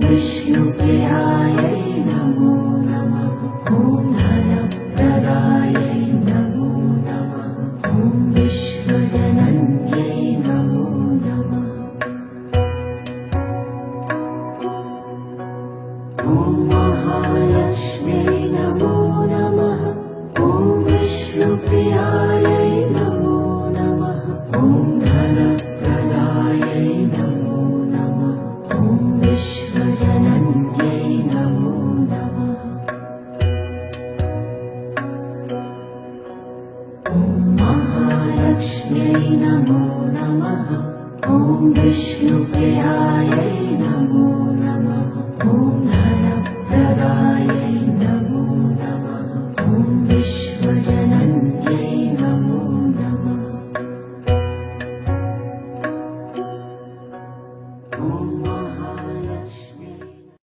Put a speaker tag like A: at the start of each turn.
A: विष्णुप्रियायै नमो नमः। ॐ धनप्रदायै नमो नमः। ॐ विश्वजनन्यै नमो नमः। ॐ महालक्ष्म्यै नमो नमः। ॐ विष्णुप्रियायै नमो नमः। ॐ धनप्रदायै नमो नमः। ॐ विश्वजनन्यै नमो नमः। ॐ महालक्ष्म्यै नमो नमः। ॐ विष्णुप्रियायै नमो नमः। ॐ धनप्रदायै नमो नमः। ॐ विश्वजनन्यै नमो नमः। ॐ